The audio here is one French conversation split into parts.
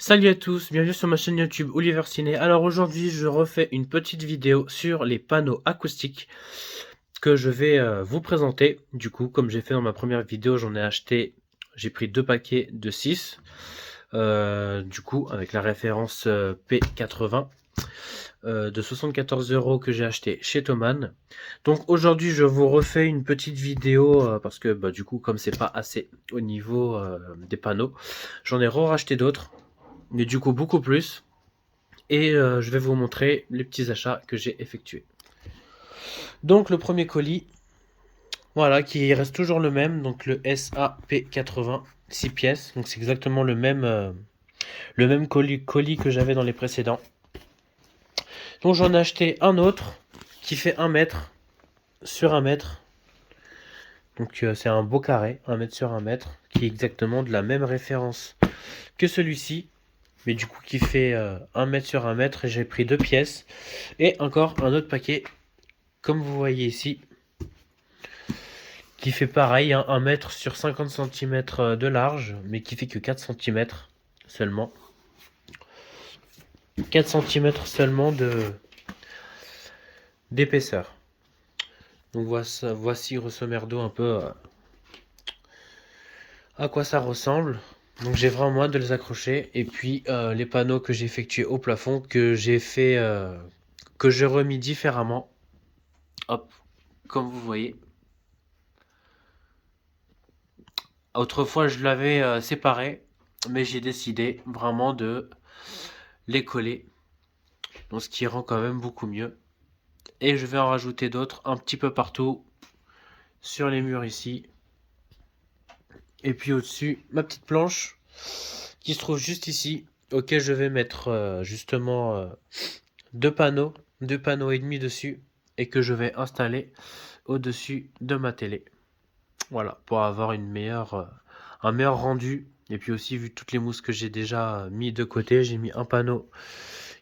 Salut à tous, bienvenue sur ma chaîne YouTube Oliver Ciné. Alors aujourd'hui je refais une petite vidéo sur les panneaux acoustiques que je vais vous présenter. Du coup, comme j'ai fait dans ma première vidéo, j'ai pris 2 paquets de 6. Du coup avec la référence P80 de 74 € que j'ai acheté chez Thomann. Donc aujourd'hui je vous refais une petite vidéo parce que du coup comme c'est pas assez au niveau des panneaux, j'en ai racheté d'autres, mais du coup beaucoup plus. Et je vais vous montrer les petits achats que j'ai effectués. Donc le premier colis, voilà, qui reste toujours le même, donc le SAP80, 6 pièces. Donc c'est exactement le même colis que j'avais dans les précédents. Donc j'en ai acheté un autre qui fait 1 mètre sur 1 mètre. Donc c'est un beau carré, 1 mètre sur 1 mètre, qui est exactement de la même référence que celui-ci, mais du coup qui fait 1 mètre sur 1 mètre, et j'ai pris 2 pièces. Et encore un autre paquet, comme vous voyez ici, qui fait pareil, hein, 1 mètre sur 50 cm de large, mais qui fait que 4 cm seulement. 4 cm seulement d'épaisseur. Donc voici grosso merdo un peu à quoi ça ressemble. Donc j'ai vraiment hâte de les accrocher. Et puis les panneaux que j'ai effectués au plafond, que j'ai remis différemment. Hop, comme vous voyez. Autrefois je l'avais séparé, mais j'ai décidé vraiment de les coller. Donc ce qui rend quand même beaucoup mieux. Et je vais en rajouter d'autres un petit peu partout sur les murs ici. Et puis au-dessus, ma petite planche qui se trouve juste ici, auquel je vais mettre justement 2 panneaux et demi dessus, et que je vais installer au-dessus de ma télé. Voilà, pour avoir un meilleur rendu. Et puis aussi, vu toutes les mousses que j'ai déjà mis de côté, j'ai mis un panneau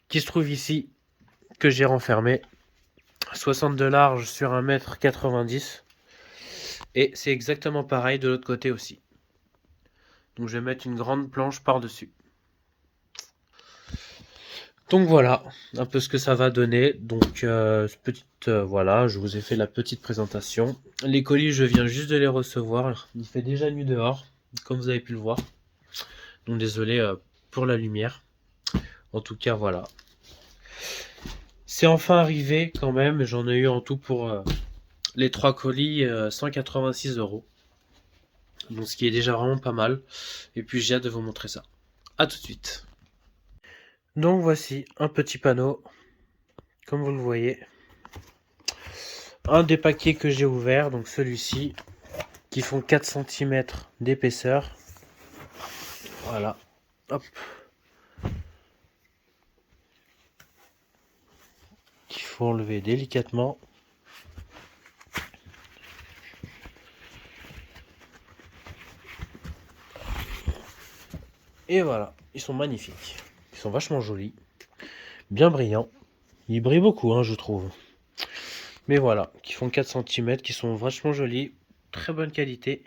qui se trouve ici, que j'ai renfermé. 60 de large sur 1,90 m. Et c'est exactement pareil de l'autre côté aussi. Donc je vais mettre une grande planche par-dessus. Donc voilà, un peu ce que ça va donner. Donc voilà, je vous ai fait la petite présentation. Les colis, je viens juste de les recevoir. Il fait déjà nuit dehors, comme vous avez pu le voir. Donc désolé pour la lumière. En tout cas, voilà. C'est enfin arrivé quand même. J'en ai eu en tout pour les 3 colis 186 €. Donc ce qui est déjà vraiment pas mal. Et puis j'ai hâte de vous montrer ça. A tout de suite. Donc voici un petit panneau, comme vous le voyez. Un des paquets que j'ai ouvert, donc celui-ci, qui font 4 cm d'épaisseur. Voilà. Hop. Qu'il faut enlever délicatement. Et voilà, ils sont magnifiques. Ils sont vachement jolis. Bien brillants. Ils brillent beaucoup, hein, je trouve. Mais voilà, qui font 4 cm, qui sont vachement jolis. Très bonne qualité.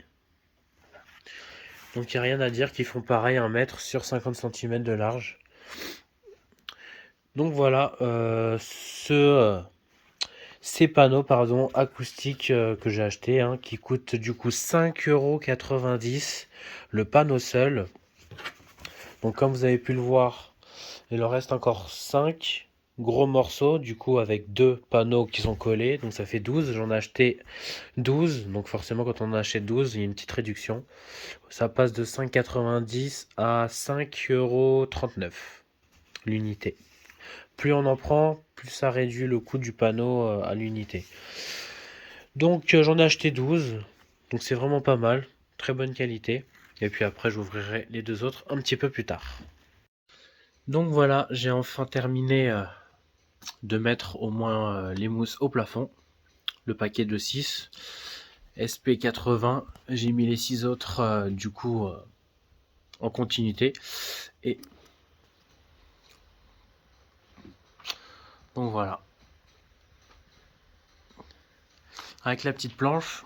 Donc il n'y a rien à dire, qui font pareil 1 mètre sur 50 cm de large. Donc voilà, ces panneaux acoustiques que j'ai acheté, hein, qui coûtent du coup 5,90 € le panneau seul. Donc comme vous avez pu le voir, il en reste encore 5 gros morceaux, du coup avec 2 panneaux qui sont collés, donc ça fait 12. J'en ai acheté 12, donc forcément quand on en achète 12, il y a une petite réduction. Ça passe de 5,90 € à 5,39 € l'unité. Plus on en prend, plus ça réduit le coût du panneau à l'unité. Donc j'en ai acheté 12, donc c'est vraiment pas mal, très bonne qualité. Et puis après j'ouvrirai les 2 autres un petit peu plus tard. Donc voilà, j'ai enfin terminé de mettre au moins les mousses au plafond. Le paquet de 6, SP80, j'ai mis les 6 autres du coup en continuité. Et donc voilà. Avec la petite planche.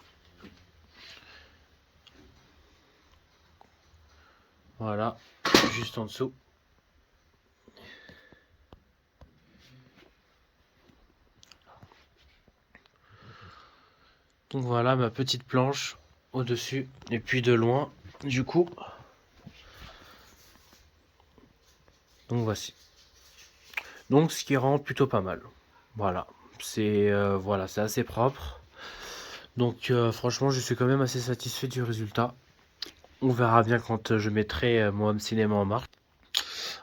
Voilà, juste en dessous. Donc voilà ma petite planche au-dessus et puis de loin du coup. Donc voici. Donc ce qui rend plutôt pas mal. Voilà, c'est c'est assez propre. Donc franchement je suis quand même assez satisfait du résultat. On verra bien quand je mettrai mon home cinéma en marche.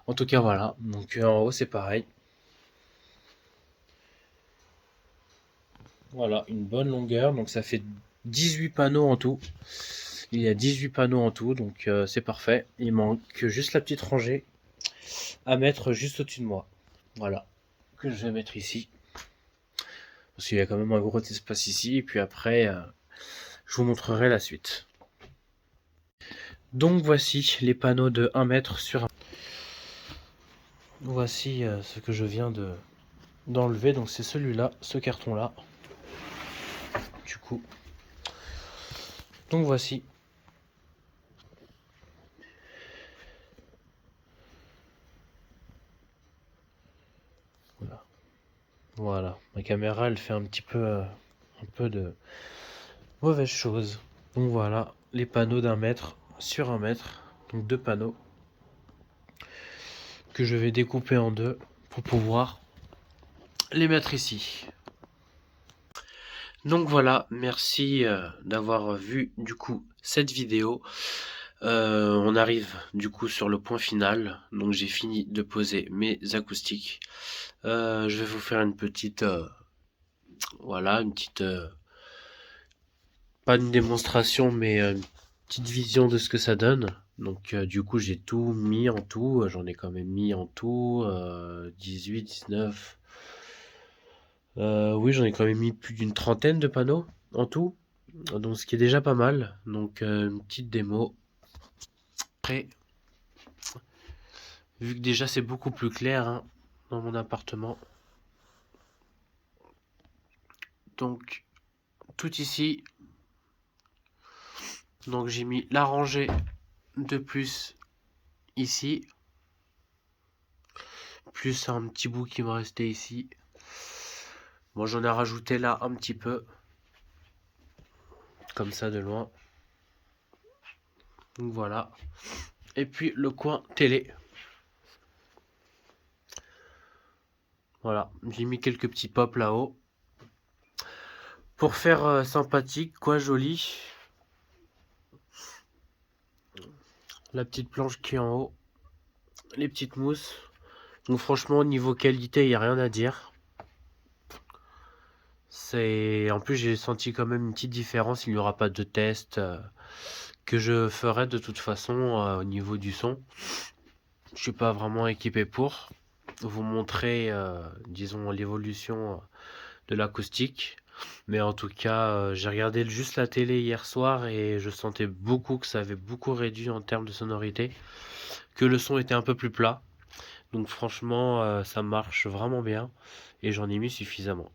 En tout cas voilà, donc en haut c'est pareil. Voilà, une bonne longueur, donc ça fait 18 panneaux en tout. Il y a 18 panneaux en tout, donc c'est parfait. Il manque juste la petite rangée à mettre juste au-dessus de moi. Voilà, que je vais mettre ici. Parce qu'il y a quand même un gros espace ici, et puis après, je vous montrerai la suite. Donc voici les panneaux de 1 mètre sur 1. Voici ce que je viens d'enlever, donc c'est celui-là, ce carton-là. Du coup, donc voici. Voilà. Voilà, ma caméra elle fait un peu de mauvaise chose. Donc voilà, les panneaux d'1 mètre sur 1 mètre, donc 2 panneaux que je vais découper en deux pour pouvoir les mettre ici. Donc voilà, merci d'avoir vu du coup cette vidéo. On arrive du coup sur le point final, donc j'ai fini de poser mes acoustiques. Je vais vous faire une petite, une petite, pas une démonstration, mais une petite vision de ce que ça donne. Donc du coup j'ai tout mis en tout, j'en ai quand même mis en tout 18, 19. Oui, j'en ai quand même mis plus d'une trentaine de panneaux en tout, donc ce qui est déjà pas mal. Donc une petite démo. Après, vu que déjà c'est beaucoup plus clair hein, dans mon appartement. Donc tout ici. Donc j'ai mis la rangée de plus ici. Plus un petit bout qui me restait ici. Bon, j'en ai rajouté là un petit peu. Comme ça de loin. Donc voilà. Et puis le coin télé. Voilà, j'ai mis quelques petits pops là-haut. Pour faire sympathique, quoi, joli. La petite planche qui est en haut. Les petites mousses. Donc franchement, niveau qualité, il n'y a rien à dire. En plus, j'ai senti quand même une petite différence. Il n'y aura pas de test que je ferai de toute façon au niveau du son. Je suis pas vraiment équipé pour vous montrer, disons, l'évolution de l'acoustique. Mais en tout cas, j'ai regardé juste la télé hier soir et je sentais beaucoup que ça avait beaucoup réduit en termes de sonorité, que le son était un peu plus plat. Donc franchement, ça marche vraiment bien et j'en ai mis suffisamment.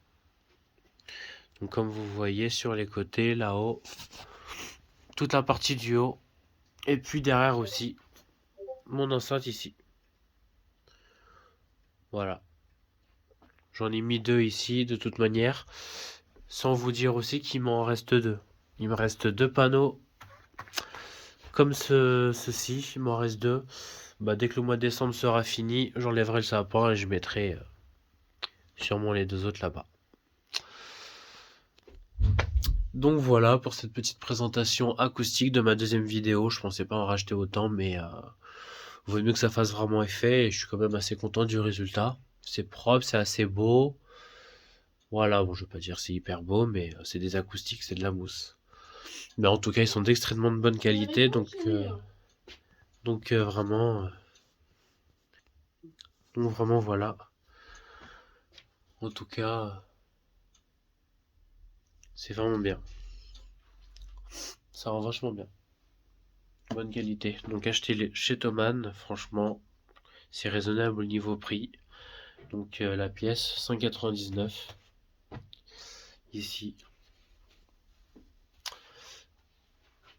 Donc comme vous voyez sur les côtés, là-haut, toute la partie du haut et puis derrière aussi mon enceinte ici. Voilà. J'en ai mis 2 ici de toute manière, sans vous dire aussi qu'il m'en reste 2. Il me reste 2 panneaux comme ceci, il m'en reste 2. Bah, dès que le mois de décembre sera fini, j'enlèverai le sapin et je mettrai sûrement les 2 autres là-bas. Donc voilà pour cette petite présentation acoustique de ma deuxième vidéo. Je pensais pas en racheter autant, mais vaut mieux que ça fasse vraiment effet et je suis quand même assez content du résultat. C'est propre, c'est assez beau. Voilà, bon, je veux pas dire c'est hyper beau, mais c'est des acoustiques, c'est de la mousse. Mais en tout cas, ils sont d'extrêmement de bonne qualité, donc vraiment voilà. En tout cas, c'est vraiment bien. Ça rend vachement bien. Bonne qualité. Donc achetez-les chez Thomann, franchement, c'est raisonnable au niveau prix. Donc la pièce 199 ici.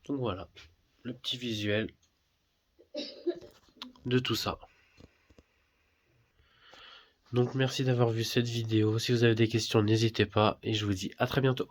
Donc voilà, le petit visuel de tout ça. Donc merci d'avoir vu cette vidéo. Si vous avez des questions, n'hésitez pas et je vous dis à très bientôt.